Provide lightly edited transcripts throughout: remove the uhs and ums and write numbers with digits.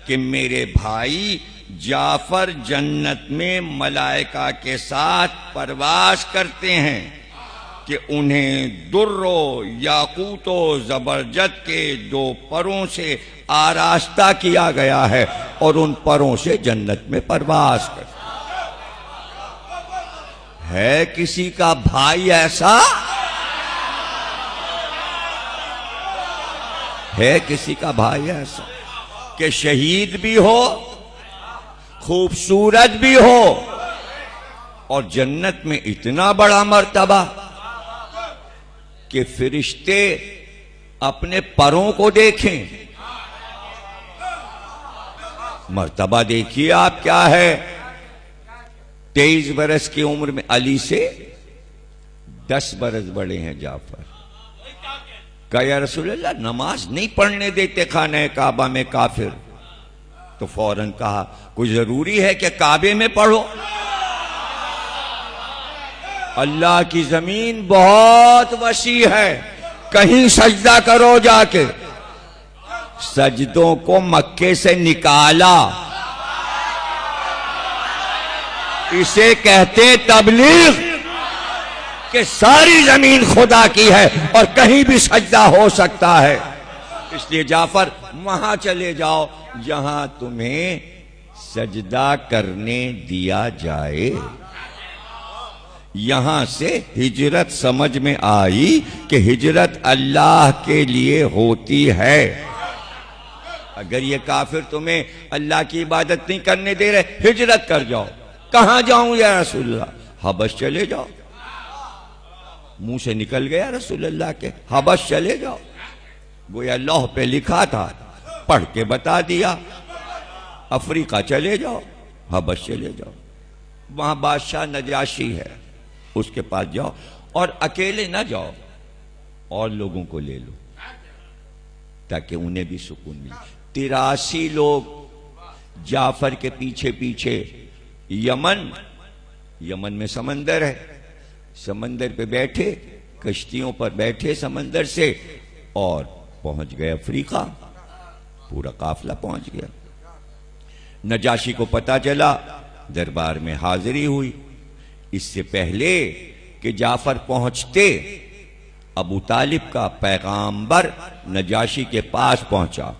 کہ میرے بھائی جعفر جنت میں ملائکہ کے ساتھ پرواز کرتے ہیں کہ انہیں در و یاقوت و زبرجد کے 2 پروں سے آراستہ کیا گیا ہے اور ان پروں سے جنت میں پرواز کرتے ہے کسی کا بھائی ایسا؟ ہے کسی کا بھائی ایسا کہ شہید بھی ہو، خوبصورت بھی ہو اور جنت میں اتنا بڑا مرتبہ کہ فرشتے اپنے پروں کو دیکھیں؟ مرتبہ دیکھیے آپ کیا ہے۔ 23 برس کی عمر میں علی سے 10 برس بڑے ہیں جعفر۔ کہا یا رسول اللہ نماز نہیں پڑھنے دیتے خانہ کعبہ میں کافر، تو فوراً کہا کوئی ضروری ہے کہ کعبے میں پڑھو؟ اللہ کی زمین بہت وسیع ہے، کہیں سجدہ کرو جا کے۔ سجدوں کو مکے سے نکالا، اسے کہتے تبلیغ، کہ ساری زمین خدا کی ہے اور کہیں بھی سجدہ ہو سکتا ہے۔ اس لیے جعفر وہاں چلے جاؤ جہاں تمہیں سجدہ کرنے دیا جائے۔ یہاں سے ہجرت سمجھ میں آئی کہ ہجرت اللہ کے لیے ہوتی ہے۔ اگر یہ کافر تمہیں اللہ کی عبادت نہیں کرنے دے رہے، ہجرت کر جاؤ۔ کہاں جاؤں یا رسول اللہ؟ حبش چلے جاؤ۔ منہ سے نکل گیا رسول اللہ کے، حبش چلے جاؤ۔ گویا لوح پہ لکھا تھا، پڑھ کے بتا دیا۔ افریقہ چلے جاؤ، حبش چلے جاؤ، وہاں بادشاہ نجاشی ہے، اس کے پاس جاؤ، اور اکیلے نہ جاؤ، اور لوگوں کو لے لو تاکہ انہیں بھی سکون ملے۔ 83 لوگ جعفر کے پیچھے پیچھے یمن میں سمندر ہے، سمندر پہ بیٹھے، کشتیوں پر بیٹھے سمندر سے، اور پہنچ گئے افریقہ۔ پورا قافلہ پہنچ گیا۔ نجاشی کو پتا چلا، دربار میں حاضری ہوئی۔ اس سے پہلے کہ جعفر پہنچتے، ابو طالب کا پیغامبر نجاشی کے پاس پہنچا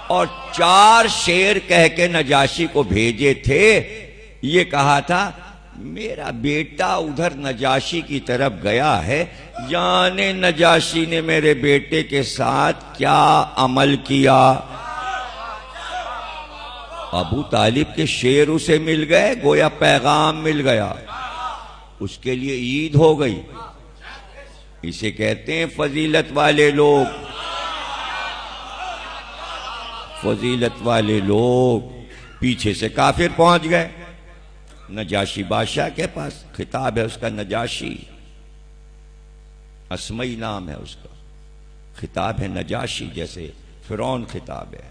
اور 4 شعر کہہ کے نجاشی کو بھیجے تھے۔ یہ کہا تھا میرا بیٹا ادھر نجاشی کی طرف گیا ہے، جانے نجاشی نے میرے بیٹے کے ساتھ کیا عمل کیا۔ ابو طالب کے شعر اسے مل گئے، گویا پیغام مل گیا، اس کے لیے عید ہو گئی۔ اسے کہتے ہیں فضیلت والے لوگ۔ فضیلت والے لوگ۔ پیچھے سے کافر پہنچ گئے نجاشی بادشاہ کے پاس، خطاب ہے اس کا نجاشی، اسمئی نام ہے اس کا، خطاب ہے نجاشی، جیسے فرعون خطاب ہے،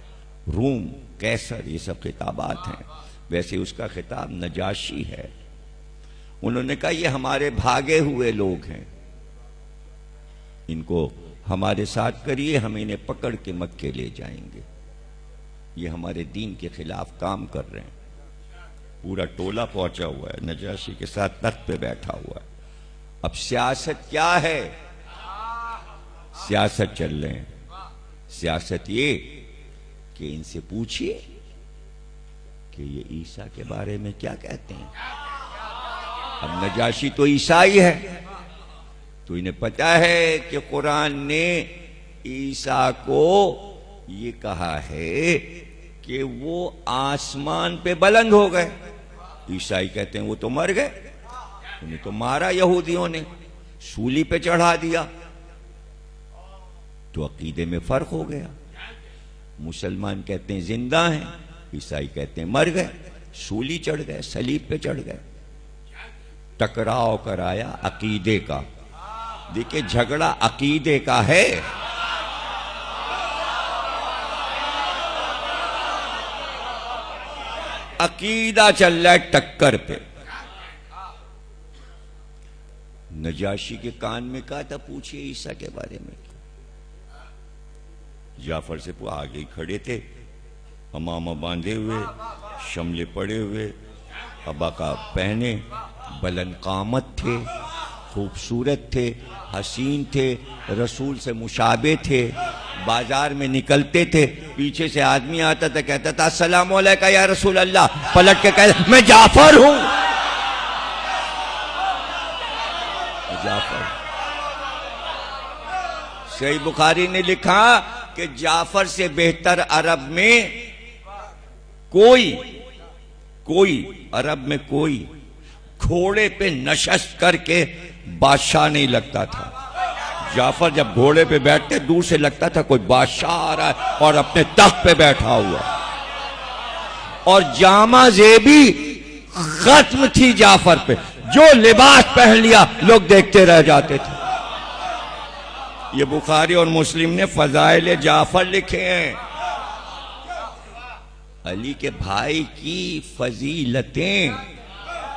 روم، قیصر، یہ سب خطابات ہیں، ویسے اس کا خطاب نجاشی ہے۔ انہوں نے کہا یہ ہمارے بھاگے ہوئے لوگ ہیں، ان کو ہمارے ساتھ کریے، ہم انہیں پکڑ کے مکے لے جائیں گے، یہ ہمارے دین کے خلاف کام کر رہے ہیں۔ پورا ٹولہ پہنچا ہوا ہے، نجاشی کے ساتھ تخت پہ بیٹھا ہوا ہے۔ اب سیاست کیا ہے؟ سیاست چل رہے ہیں۔ سیاست یہ کہ ان سے پوچھئے کہ یہ عیسیٰ کے بارے میں کیا کہتے ہیں۔ اب نجاشی تو عیسائی ہے، تو انہیں پتا ہے کہ قرآن نے عیسیٰ کو یہ کہا ہے کہ وہ آسمان پہ بلند ہو گئے۔ عیسائی کہتے ہیں وہ تو مر گئے، انہیں تو مارا یہودیوں نے، سولی پہ چڑھا دیا۔ تو عقیدے میں فرق ہو گیا۔ مسلمان کہتے ہیں زندہ ہیں، عیسائی کہتے ہیں مر گئے، سولی چڑھ گئے، صلیب پہ چڑھ گئے۔ ٹکراؤ کرایا عقیدے کا۔ دیکھیں جھگڑا عقیدے کا ہے۔ عقیدہ چل رہا ہے ٹکر پہ۔ نجاشی کے کان میں کہا تھا پوچھئے عیسیٰ کے بارے میں۔ جعفر سے آگے کھڑے تھے، امامہ باندھے ہوئے، شملے پڑے ہوئے، عبا پہنے، بلند قامت تھے، خوبصورت تھے، حسین تھے، رسول سے مشابہ تھے، بازار میں نکلتے تھے، پیچھے سے آدمی آتا تھا، کہتا تھا السلام علیکم یا رسول اللہ، پلٹ کے کہتا میں جعفر ہوں، جعفر۔ صحیح بخاری نے لکھا کہ جعفر سے بہتر عرب میں کوئی عرب میں کوئی گھوڑے پہ نشست کر کے بادشاہ نہیں لگتا تھا۔ جعفر جب گھوڑے پہ بیٹھتے دور سے لگتا تھا کوئی بادشاہ آ رہا ہے اور اپنے تخت پہ بیٹھا ہوا، اور جامہ زیبی ختم تھی جعفر پہ، جو لباس پہن لیا لوگ دیکھتے رہ جاتے تھے۔ یہ بخاری اور مسلم نے فضائل جعفر لکھے ہیں۔ علی کے بھائی کی فضیلتیں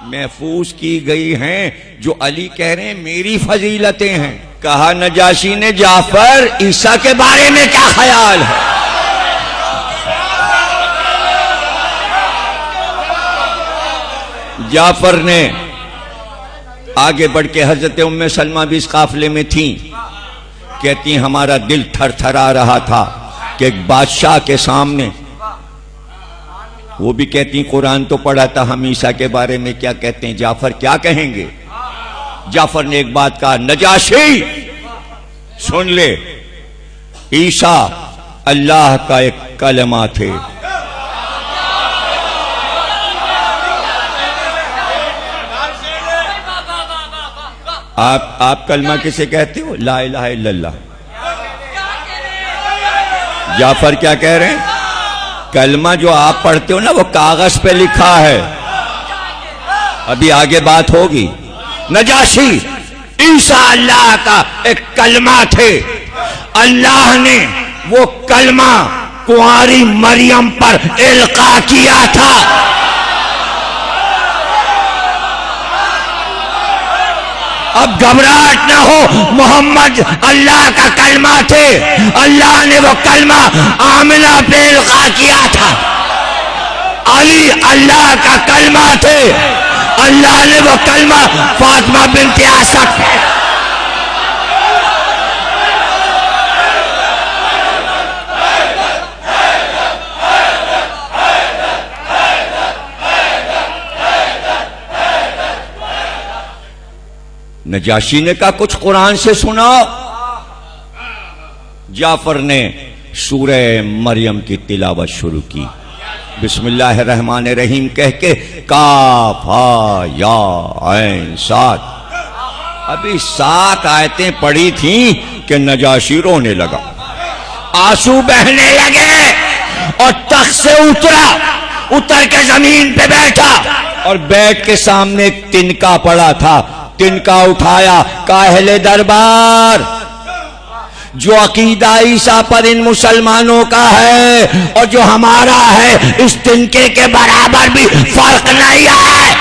محفوظ کی گئی ہیں، جو علی کہہ رہے ہیں میری فضیلتیں ہیں۔ کہا نجاشی نے جعفر عیسیٰ کے بارے میں کیا خیال ہے؟ جعفر نے آگے بڑھ کے، حضرت ام سلمہ بھی اس قافلے میں تھیں، کہتی ہمارا دل تھر تھرا رہا تھا کہ ایک بادشاہ کے سامنے، وہ بھی کہتی قرآن تو پڑھا تھا، ہم عیسیٰ کے بارے میں کیا کہتے ہیں، جعفر کیا کہیں گے؟ جعفر نے ایک بات کہا، نجاشی سن لے، عیسیٰ اللہ کا ایک کلمہ تھے۔ آپ کلمہ کسے کہتے ہو؟ لا الہ الا اللہ۔ جعفر کیا کہہ رہے ہیں؟ کلمہ جو آپ پڑھتے ہو نا وہ کاغذ پہ لکھا ہے، ابھی آگے بات ہوگی۔ نجاشی عیسیٰ اللہ کا ایک کلمہ تھے، اللہ نے وہ کلمہ کنواری مریم پر القاء کیا تھا۔ اب گھبراہٹ نہ ہو، محمد اللہ کا کلمہ تھے، اللہ نے وہ کلمہ آمنہ پہ القاء کیا تھا۔ علی اللہ کا کلمہ تھے، اللہ نے وہ کلمہ فاطمہ بنت اسد پہ۔ نجاشی نے کہا کچھ قرآن سے سنا۔ جعفر نے سورہ مریم کی تلاوت شروع کی، بسم اللہ الرحمن الرحیم کہہ کے، کاف ہا یا عین صاد۔ ابھی 7 آیتیں پڑھی تھیں کہ نجاشی رونے لگا، آنسو بہنے لگے، اور تخت سے اتر کے زمین پہ بیٹھا، اور بیٹھ کے سامنے ایک تنکا پڑا تھا، تنکا اٹھایا، کاہل دربار، جو عقیدہ عیسیٰ پر ان مسلمانوں کا ہے اور جو ہمارا ہے اس تنکے کے برابر بھی فرق نہیں ہے۔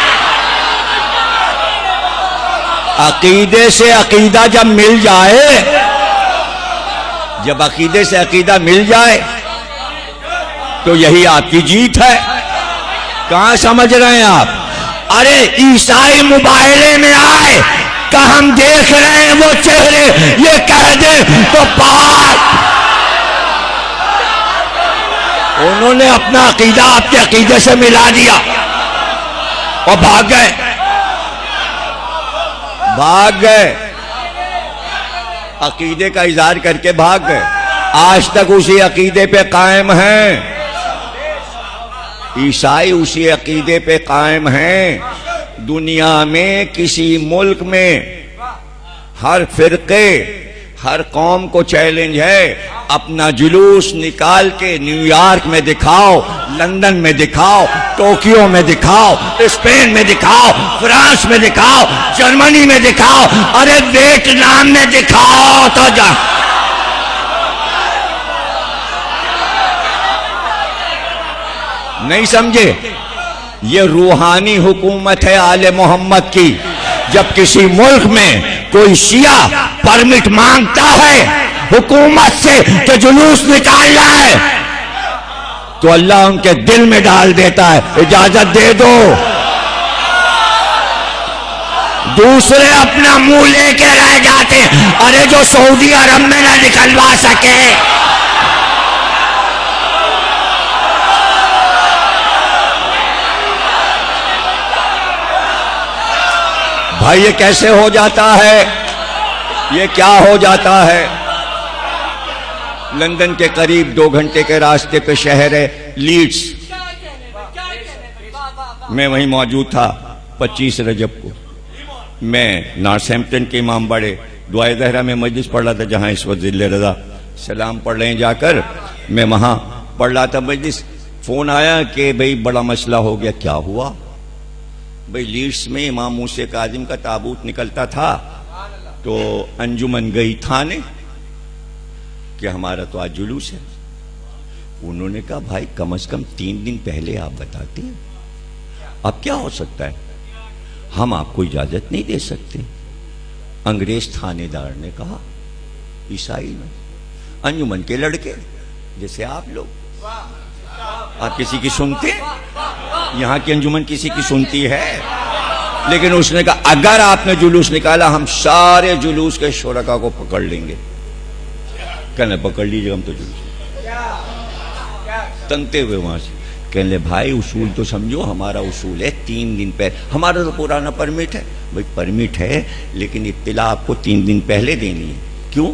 عقیدے سے عقیدہ جب مل جائے، جب عقیدے سے عقیدہ مل جائے تو یہی آپ کی جیت ہے۔ کہاں سمجھ رہے ہیں آپ؟ ارے عیسائی مباہلے میں آئے کہ ہم دیکھ رہے ہیں وہ چہرے، یہ کہہ دیں تو پاک۔ انہوں نے اپنا عقیدہ آپ کے عقیدے سے ملا دیا اور بھاگ گئے، عقیدے کا اظہار کر کے بھاگ گئے، آج تک اسی عقیدے پہ قائم ہیں۔ عیسائی اسی عقیدے پہ قائم ہیں۔ دنیا میں کسی ملک میں ہر فرقے، ہر قوم کو چیلنج ہے، اپنا جلوس نکال کے نیو یارک میں دکھاؤ، لندن میں دکھاؤ، ٹوکیو میں دکھاؤ، اسپین میں دکھاؤ، فرانس میں دکھاؤ، جرمنی میں دکھاؤ، ارے ویتنام میں دکھاؤ تو جا۔ نہیں سمجھے؟ یہ روحانی حکومت ہے آل محمد کی۔ جب کسی ملک میں کوئی شیعہ پرمٹ مانگتا ہے حکومت سے کہ جلوس نکالنا ہے، تو اللہ ان کے دل میں ڈال دیتا ہے اجازت دے دو. دوسرے اپنا منہ لے کے رہ جاتے ہیں, ارے جو سعودی عرب میں نہ نکلوا سکے. بھائی یہ کیسے ہو جاتا ہے؟ یہ کیا ہو جاتا ہے؟ لندن کے قریب 2 گھنٹے کے راستے پہ شہر ہے لیڈز. میں وہیں موجود تھا 25 رجب کو. میں نارتھہمپٹن کے امام باڑے دعائے زہرا میں مجلس پڑھ رہا تھا, جہاں اس وقت ذل رضا سلام پڑھ رہے ہیں جا کر. میں وہاں پڑھ رہا تھا مجلس. فون آیا کہ بھئی بڑا مسئلہ ہو گیا. کیا ہوا؟ بھئی لیڈز میں امام موسیٰ کاظم کا تابوت نکلتا تھا تو انجمن گئی تھانے کہ ہمارا تو آج جلوس ہے. انہوں نے کہا بھائی کم از کم 3 دن پہلے آپ بتاتے ہیں. اب کیا ہو سکتا ہے؟ ہم آپ کو اجازت نہیں دے سکتے. انگریز تھانے دار نے کہا عیسائی میں انجمن کے لڑکے جیسے آپ لوگ, آپ کسی کی سنتے ہیں؟ یہاں کی انجمن کسی کی سنتی ہے؟ لیکن اس نے کہا اگر آپ نے جلوس نکالا ہم سارے جلوس کے شرکا کو پکڑ لیں گے. کہنے پکڑ لیجیے, ہم تو جلوس تنگتے ہوئے وہاں سے. کہنے بھائی اصول تو سمجھو, ہمارا اصول ہے 3 دن پہلے. ہمارا تو پرانا پرمٹ ہے. بھائی پرمٹ ہے لیکن اطلاع آپ کو 3 دن پہلے دینی ہے. کیوں؟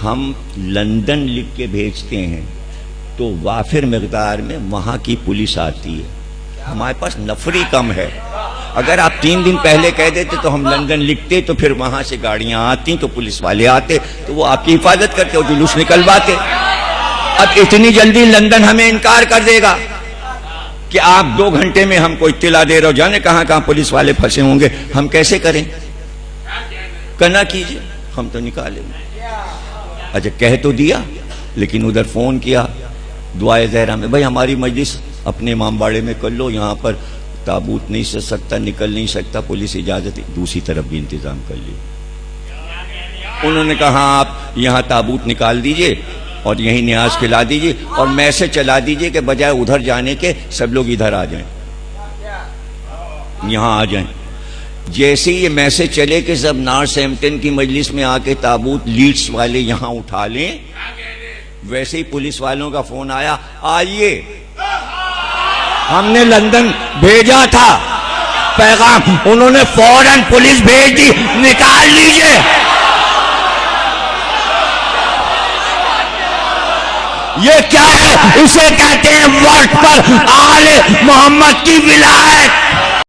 ہم لندن لکھ کے بھیجتے ہیں تو وافر مقدار میں وہاں کی پولیس آتی ہے. ہمارے پاس نفری کم ہے. اگر آپ 3 دن پہلے کہہ دیتے تو ہم لندن لکھتے تو پھر وہاں سے گاڑیاں آتی تو پولیس والے آتے تو وہ آپ کی حفاظت کرتے اور جلوس نکلواتے. اب اتنی جلدی لندن ہمیں انکار کر دے گا کہ آپ 2 گھنٹے میں ہم کو اطلاع دے رہے ہو, جانے کہاں کہاں پولیس والے پھنسے ہوں گے, ہم کیسے کریں؟ کہنا کیجئے, ہم تو نکالیں گے. اچھا کہہ تو دیا, لیکن ادھر فون کیا دعائے زہرا میں, بھائی ہماری مجلس اپنے امام باڑے میں کر لو, یہاں پر تابوت نہیں سج سکتا, نکل نہیں سکتا, پولیس اجازت. دوسری طرف بھی انتظام کر لی. انہوں نے کہا آپ یہاں تابوت نکال دیجئے اور یہیں نیاز کھلا دیجئے اور میسج چلا دیجئے کہ بجائے ادھر جانے کے سب لوگ ادھر آ جائیں, یہاں آ جائیں. جیسے یہ میسج چلے کہ سب نارتھہمپٹن کی مجلس میں آ کے تابوت لیڈز والے یہاں اٹھا لیں, ویسے ہی پولیس والوں کا فون آیا آئیے. ہم نے لندن بھیجا تھا پیغام, انہوں نے فوراً پولیس بھیج دی, نکال لیجئے. یہ کیا ہے؟ اسے کہتے ہیں وقت پر آل محمد کی ولایت.